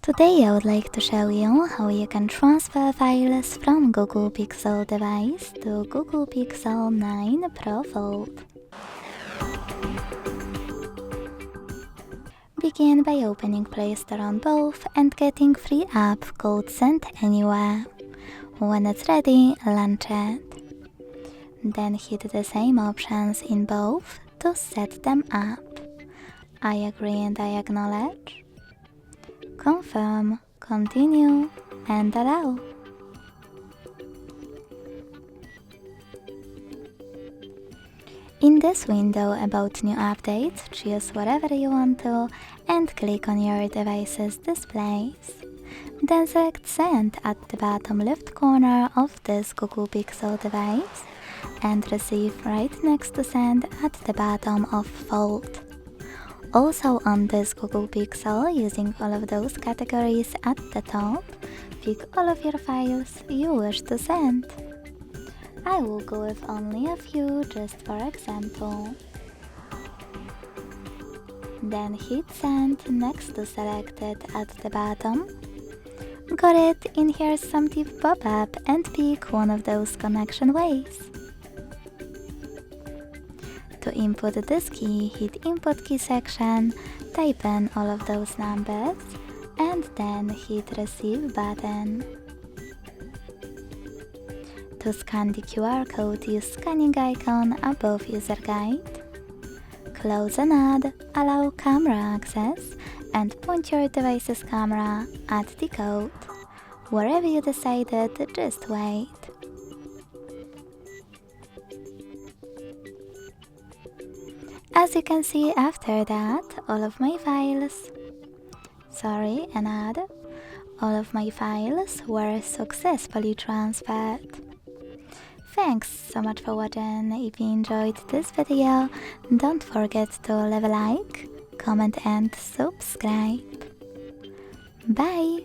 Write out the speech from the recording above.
Today I would like to show you how you can transfer files from Google Pixel device to Google Pixel 9 Pro Fold. Begin by opening Play Store on both and getting free app called Send Anywhere. When it's ready, launch it. Then hit the same options in both to set them up. I agree and I acknowledge. Confirm, continue, and allow. In this window about new updates, choose whatever you want to and click on your device's displays. Then select Send at the bottom left corner of this Google Pixel device and Receive right next to Send at the bottom of Fold. Also on this Google Pixel, using all of those categories at the top, pick all of your files you wish to send. I will go with only a few just for example. Then hit Send next to Selected at the bottom. Got it, in here's some tip pop-up and pick one of those connection ways. To input this key, hit Input Key section, type in all of those numbers, and then hit Receive button. To scan the QR code, use scanning icon above user guide. Close an ad, allow camera access, and point your device's camera at the code. Wherever you decided, just wait. As you can see after that, all of my files were successfully transferred. Thanks so much for watching. If you enjoyed this video, don't forget to leave a like, comment and subscribe. Bye!